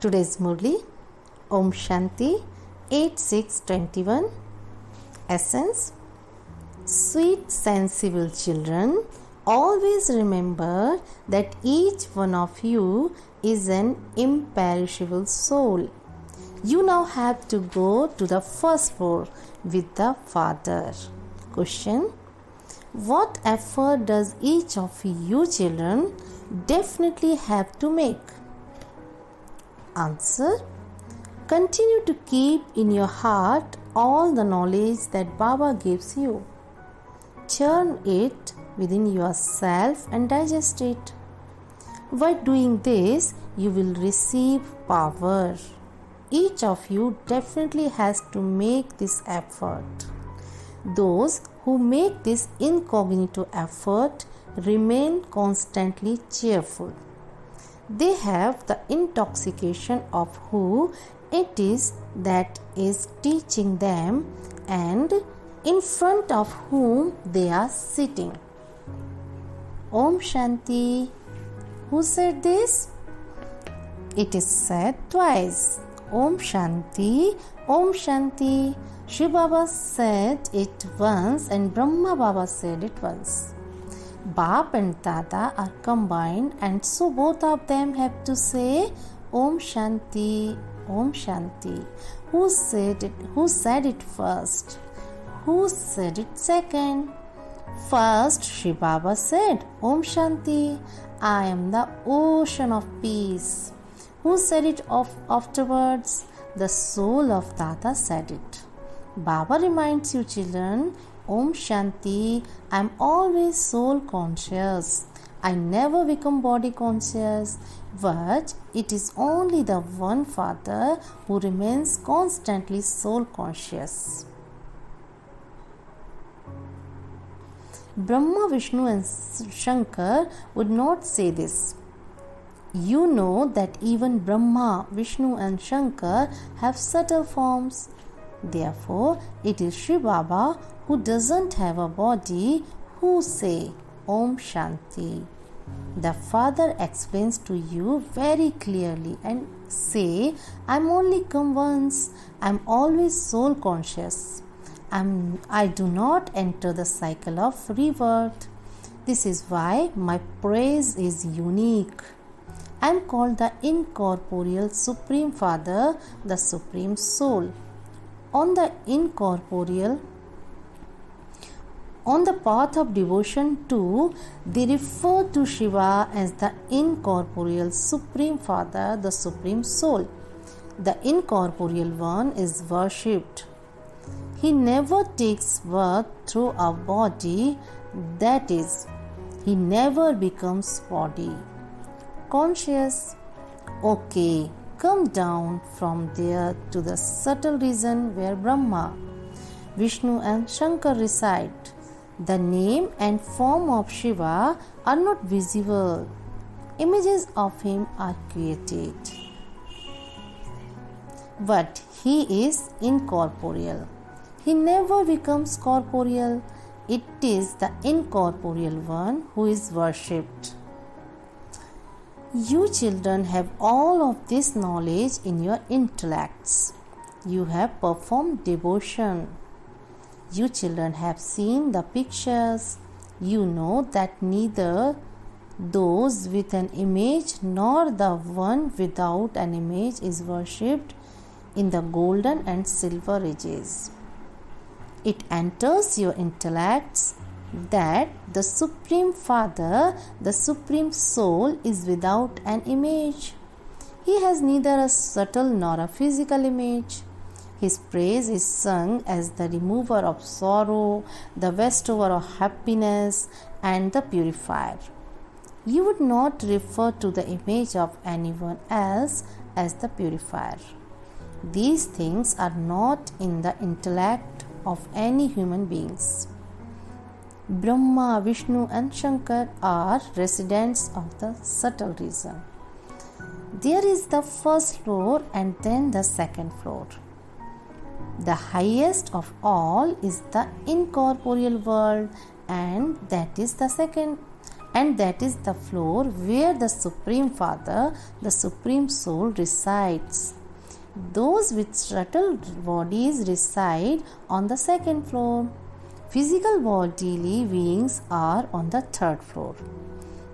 Today's Murli, Om Shanti 8621. Essence. Sweet sensible children, always remember that each one of you is an imperishable soul. You now have to go to the first floor with the Father. Question. What effort does each of you children definitely have to make? Answer. Continue to keep in your heart all the knowledge that Baba gives you. Churn it within yourself and digest it. By doing this, you will receive power. Each of you definitely has to make this effort. Those who make this incognito effort remain constantly cheerful. They have the intoxication of who it is that is teaching them and in front of whom they are sitting. Om Shanti. Who said this? It is said twice. Om Shanti, Om Shanti. Shiv Baba said it once and Brahma Baba said it once. Bap and Dada are combined and so both of them have to say Om Shanti, Om Shanti. Who said it first? Who said it second? First, Shiv Baba said Om Shanti, I am the ocean of peace. Who said it afterwards? The soul of Dada said it. Baba reminds you children, Om Shanti, I am always soul conscious. I never become body conscious, but it is only the one Father who remains constantly soul conscious. Brahma, Vishnu and Shankar would not say this. You know that even Brahma, Vishnu and Shankar have subtle forms. Therefore, it is Shiv Baba who doesn't have a body who say Om Shanti. The Father explains to you very clearly and say, I am only come once. I am always soul conscious. I do not enter the cycle of rebirth. This is why my praise is unique. I am called the incorporeal Supreme Father, the Supreme Soul. On the path of devotion too, they refer to Shiva as the incorporeal Supreme Father, the Supreme Soul. The incorporeal one is worshipped. He never takes birth through a body, that is, he never becomes body. Conscious. Okay, come down from there to the subtle region where Brahma, Vishnu and Shankar reside. The name and form of Shiva are not visible. Images of him are created. But he is incorporeal. He never becomes corporeal. It is the incorporeal one who is worshipped. You children have all of this knowledge in your intellects. You have performed devotion. You children have seen the pictures. You know that neither those with an image nor the one without an image is worshipped in the golden and silver ages. It enters your intellects that the Supreme Father, the Supreme Soul, is without an image. He has neither a subtle nor a physical image. His praise is sung as the remover of sorrow, the bestower of happiness, and the purifier. You would not refer to the image of anyone else as the purifier. These things are not in the intellect of any human beings. Brahma, Vishnu and Shankar are residents of the subtle region. There is the first floor and then the second floor. The highest of all is the incorporeal world and that is the second. and that is the floor where the Supreme Father, the Supreme Soul, resides. Those with subtle bodies reside on the second floor. Physical bodily beings are on the third floor.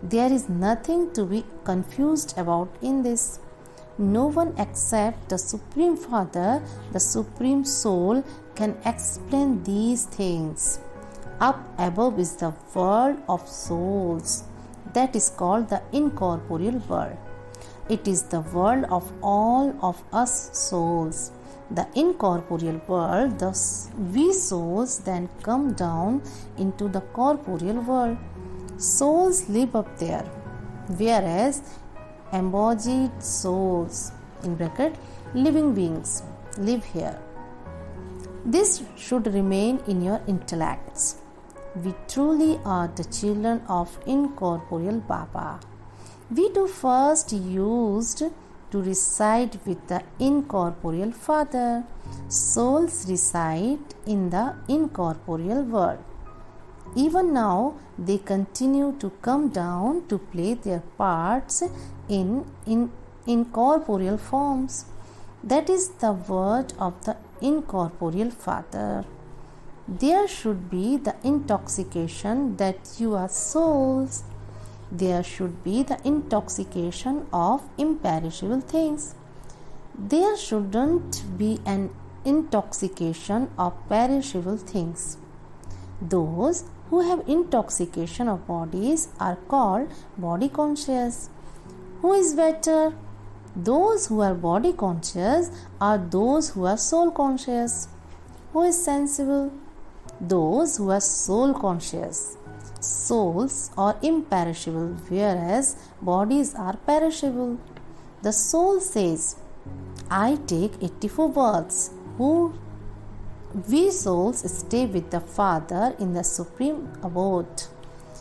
There is nothing to be confused about in this. No one except the Supreme Father, the Supreme Soul, can explain these things. Up above is the world of souls, that is called the incorporeal world. It is the world of all of us souls. The incorporeal world, thus we souls then come down into the corporeal world. Souls live up there, whereas embodied souls living beings live here. This should remain in your intellects. We truly are the children of incorporeal Baba. We too first used to reside with the incorporeal Father. Souls reside in the incorporeal world. Even now, they continue to come down to play their parts in incorporeal forms. That is the word of the incorporeal Father. There should be the intoxication that you are souls. There should be the intoxication of imperishable things. There shouldn't be an intoxication of perishable things. Those who have intoxication of bodies are called body conscious. Who is better? Those who are body conscious are those who are soul conscious. Who is sensible? Those who are soul conscious. Souls are imperishable, whereas bodies are perishable. The soul says, I take 84 births. We souls stay with the Father in the supreme abode.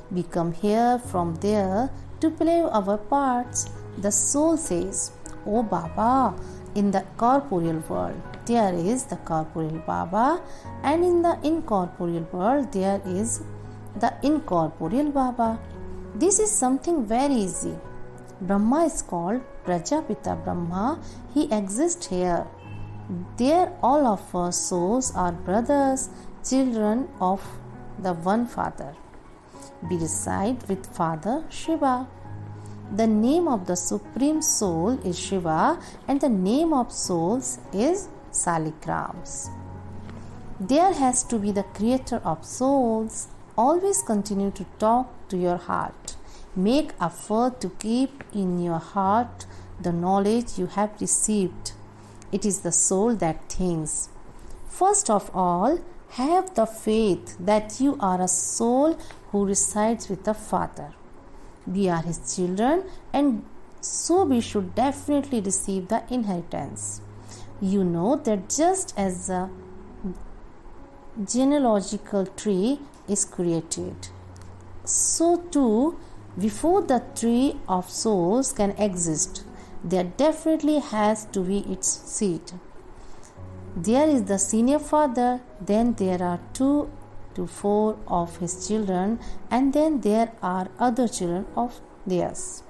We come here from there to play our parts. The soul says, O Baba, in the corporeal world there is the corporeal Baba, and in the incorporeal world there is the incorporeal Baba. This is something very easy. Brahma is called Prajapita Brahma. He exists here. There all of us souls are brothers, children of the one Father. We reside with Father Shiva. The name of the Supreme Soul is Shiva, and the name of souls is Saligrams. There has to be the creator of souls. Always continue to talk to your heart. Make effort to keep in your heart the knowledge you have received. It is the soul that thinks. First of all, have the faith that you are a soul who resides with the Father. We are His children, and so we should definitely receive the inheritance. You know that just as a genealogical tree is created, so too, before the tree of souls can exist, there definitely has to be its seed. There is the senior father, then there are 2 to 4 of his children, and then there are other children of theirs.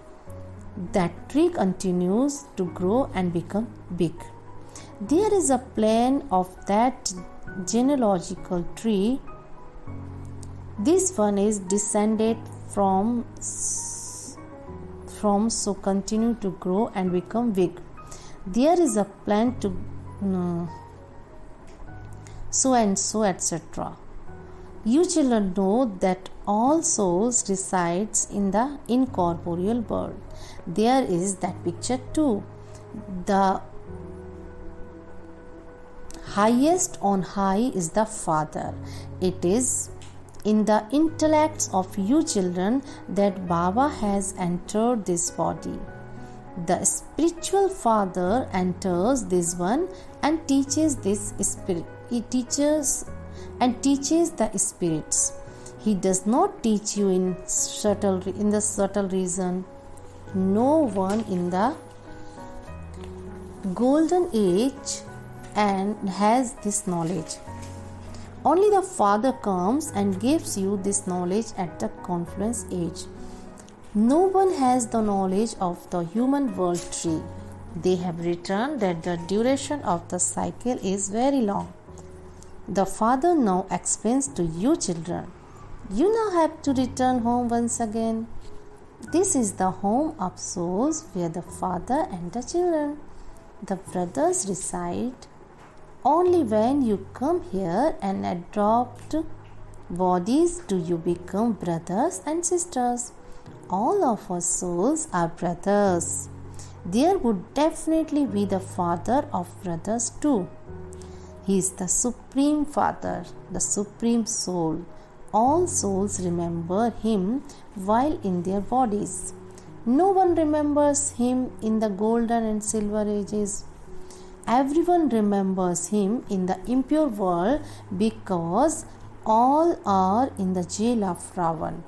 That tree continues to grow and become big. There is a plan of that genealogical tree. This one is descended from so continue to grow and become big. There is a plan to so and so, etc. You children know that all souls resides in the incorporeal world. There is that picture too. The highest on high is the Father. It is in the intellects of you children that Baba has entered this body. The spiritual Father enters this one and teaches this spirit. He teaches the spirits. He does not teach you in the subtle reason. No one in the golden age and has this knowledge. Only the Father comes and gives you this knowledge at the confluence age. No one has the knowledge of the human world tree. They have written that the duration of the cycle is very long. The father now explains to you children, you now have to return home once again. This is the home of souls where the father and the children, the brothers reside. Only when you come here and adopt bodies do you become brothers and sisters. All of us souls are brothers. There would definitely be the father of brothers too. He is the Supreme Father, the Supreme Soul. All souls remember Him while in their bodies. No one remembers Him in the golden and silver ages. Everyone remembers Him in the impure world because all are in the jail of Ravan.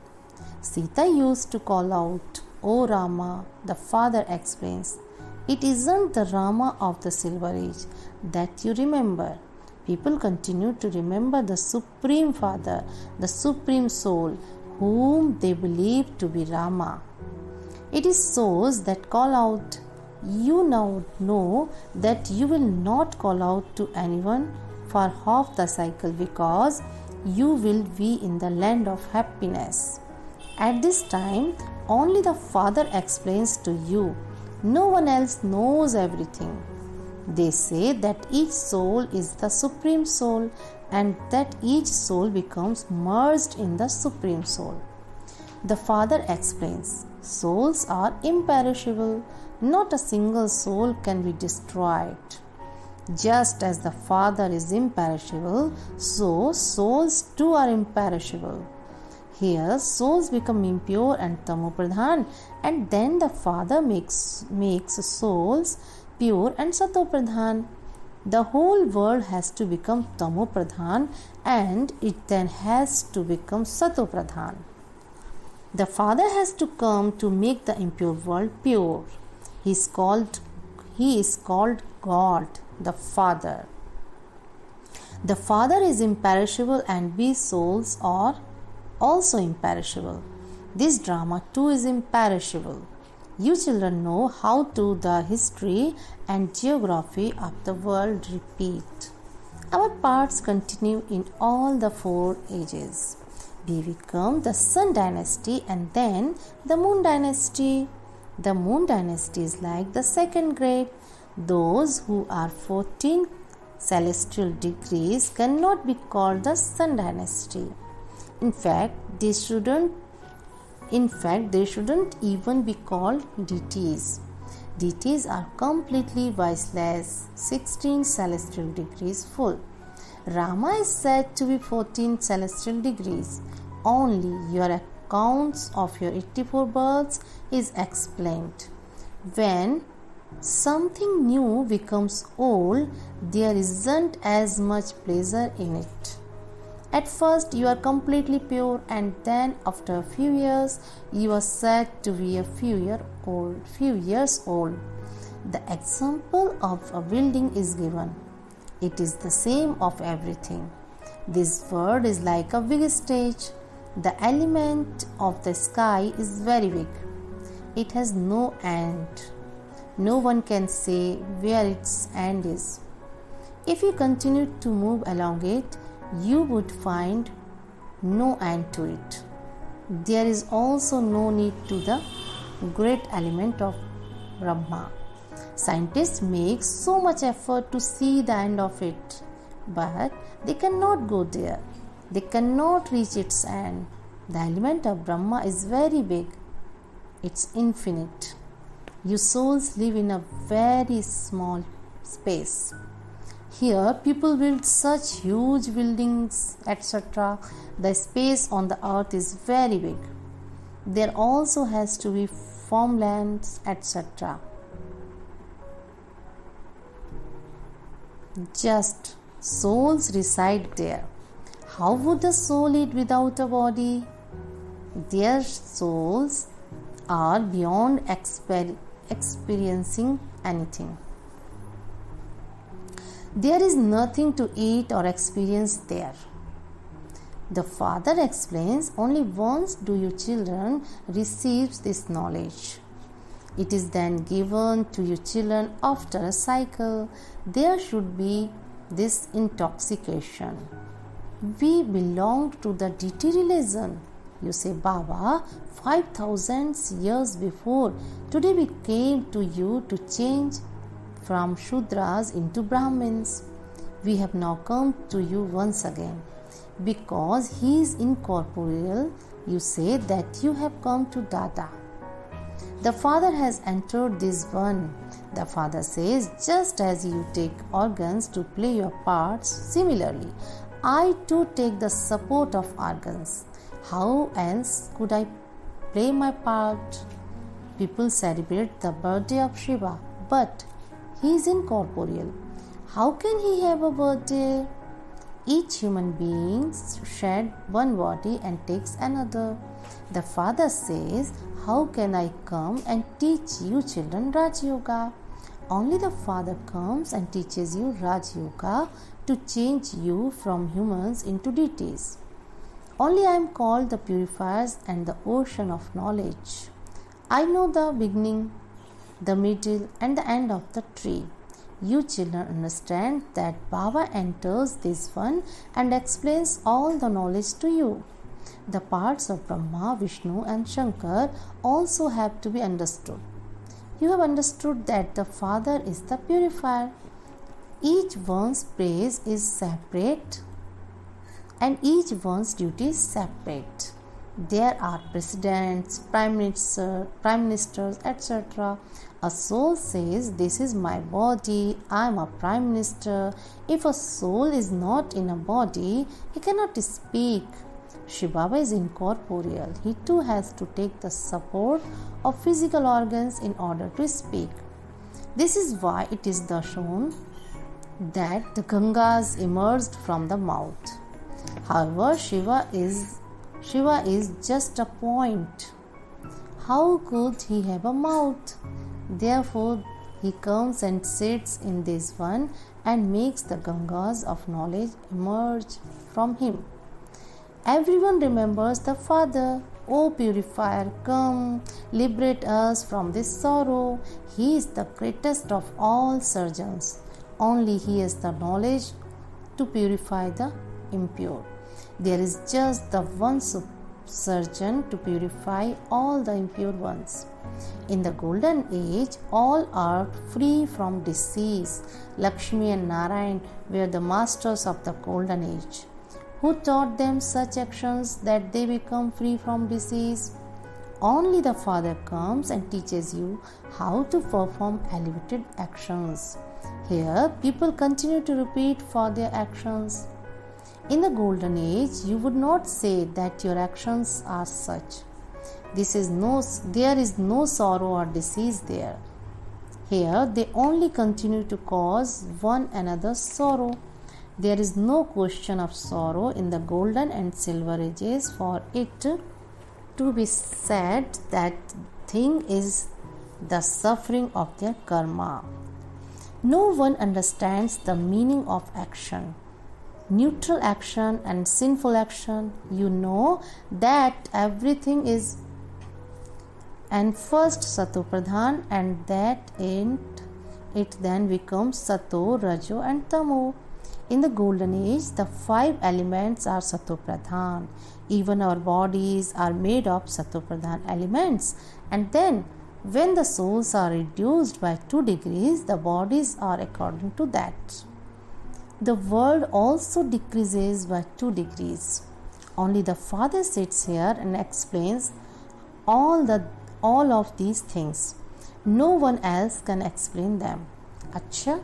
Sita used to call out, "O Rama," the father explains. It isn't the Rama of the silver age that you remember. People continue to remember the Supreme Father, the Supreme Soul, whom they believe to be Rama. It is souls that call out. You now know that you will not call out to anyone for half the cycle because you will be in the land of happiness. At this time, only the Father explains to you. No one else knows everything. They say that each soul is the Supreme Soul and that each soul becomes merged in the Supreme Soul. The Father explains, souls are imperishable. Not a single soul can be destroyed. Just as the Father is imperishable, so souls too are imperishable. Here, souls become impure and tamopradhan, and then the Father makes souls pure and satopradhan. The whole world has to become tamopradhan, and it then has to become satopradhan. The Father has to come to make the impure world pure. He is called God, the Father. The Father is imperishable and we souls are also imperishable. This drama too is imperishable. You children know how to the history and geography of the world repeat. Our parts continue in all the 4 ages. We become the Sun dynasty and then the Moon dynasty. The Moon dynasty is like the second grade. Those who are 14 celestial degrees cannot be called the Sun dynasty. In fact, they shouldn't even be called deities. Deities are completely voiceless, 16 celestial degrees full. Rama is said to be 14 celestial degrees. Only your accounts of your 84 births is explained. When something new becomes old, there isn't as much pleasure in it. At first you are completely pure, and then after a few years you are said to be a few years old. The example of a building is given. It is the same of everything. This world is like a big stage. The element of the sky is very big. It has no end. No one can say where its end is. If you continue to move along it, you would find no end to it. There is also no need to the great element of Brahma. Scientists make so much effort to see the end of it, but they cannot go there. They cannot reach its end. The element of Brahma is very big. It's infinite. You souls live in a very small space. Here, people build such huge buildings, etc. The space on the earth is very big. There also has to be farmlands, etc. Just souls reside there. How would a soul eat without a body? Their souls are beyond experiencing anything. There is nothing to eat or experience there. The father explains, only once do you children receive this knowledge. It is then given to you children after a cycle. There should be this intoxication. We belong to the deity religion. You say, Baba, 5,000 years before, today we came to you to change from Shudras into Brahmins. We have now come to you once again. Because he is incorporeal, you say that you have come to Dada. The father has entered this one. The father says, just as you take organs to play your parts, similarly, I too take the support of organs. How else could I play my part? People celebrate the birthday of Shiva, but he is incorporeal. How can he have a birthday? Each human being sheds one body and takes another. The father says, how can I come and teach you children Raj Yoga? Only the father comes and teaches you Raj Yoga to change you from humans into deities. Only I am called the purifiers and the ocean of knowledge. I know the beginning, the middle and the end of the tree. You children understand that Baba enters this one and explains all the knowledge to you. The parts of Brahma, Vishnu and Shankar also have to be understood. You have understood that the Father is the purifier. Each one's praise is separate and each one's duty is separate. There are presidents, prime ministers, etc. A soul says, this is my body, I am a prime minister. If a soul is not in a body, he cannot speak. Shiva Baba is incorporeal. He too has to take the support of physical organs in order to speak. This is why it is shown that the Gangas emerged from the mouth. However, Shiva is just a point. How could he have a mouth? Therefore, he comes and sits in this one and makes the Gangas of knowledge emerge from him. Everyone remembers the Father. O purifier, come, liberate us from this sorrow. He is the greatest of all surgeons. Only he has the knowledge to purify the impure. There is just the one surgeon to purify all the impure ones. In the golden age, all are free from disease. Lakshmi and Narayan were the masters of the golden age. Who taught them such actions that they become free from disease? Only the Father comes and teaches you how to perform elevated actions. Here, people continue to repeat for their actions. In the golden age, you would not say that your actions are such. There is no sorrow or disease there. Here, they only continue to cause one another's sorrow. There is no question of sorrow in the golden and silver ages for it to be said that thing is the suffering of their karma. No one understands the meaning of action. Neutral action and sinful action, you know that everything is and first Sato Pradhan and that it then becomes Sato, Rajo and Tamo. In the golden age, the 5 elements are Sato Pradhan. Even our bodies are made of Sato Pradhan elements. And then when the souls are reduced by 2 degrees, the bodies are according to that. The world also decreases by 2 degrees. Only the Father sits here and explains all of these things. No one else can explain them. Acha.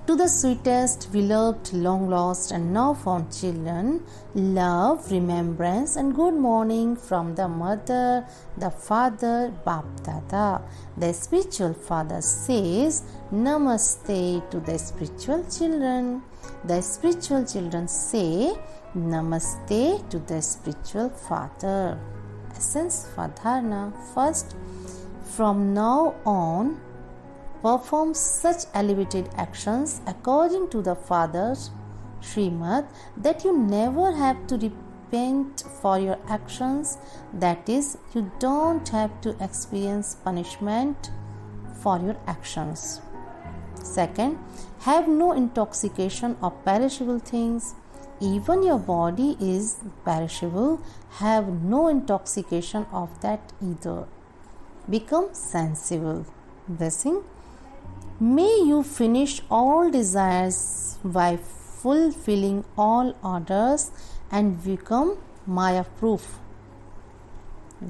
To the sweetest, beloved, long lost and now found children, love, remembrance and good morning from the mother, the father, Bap Dada. The spiritual father says Namaste to the spiritual children. The spiritual children say Namaste to the spiritual father. Essence Fadharna. First, from now on, perform such elevated actions according to the Father's Srimad, that you never have to repent for your actions, that is, you don't have to experience punishment for your actions. Second, have no intoxication of perishable things. Even your body is perishable, have no intoxication of that either. Become sensible. Blessing. May you finish all desires by fulfilling all orders and become Maya proof.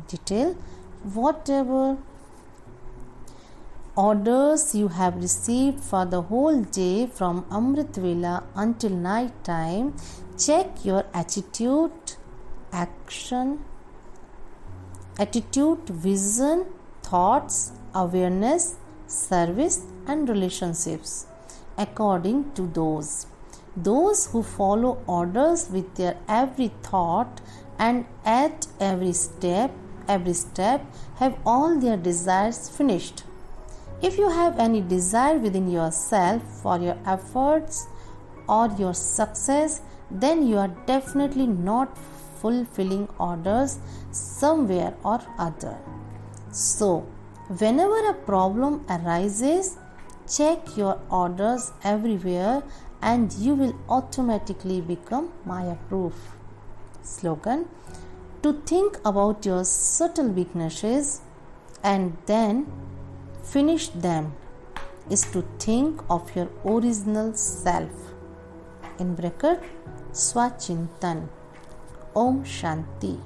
Detail. Whatever orders you have received for the whole day from Amrit Vela until night time, check your attitude, vision, thoughts, awareness, service and relationships according to those. Those who follow orders with their every thought and at every step have all their desires finished. If you have any desire within yourself for your efforts or your success, then you are definitely not fulfilling orders somewhere or other. So, whenever a problem arises, check your orders everywhere and you will automatically become Maya proof. Slogan. To think about your subtle weaknesses and then finish them is to think of your original self. In bracket, Swachintan. Om Shanti.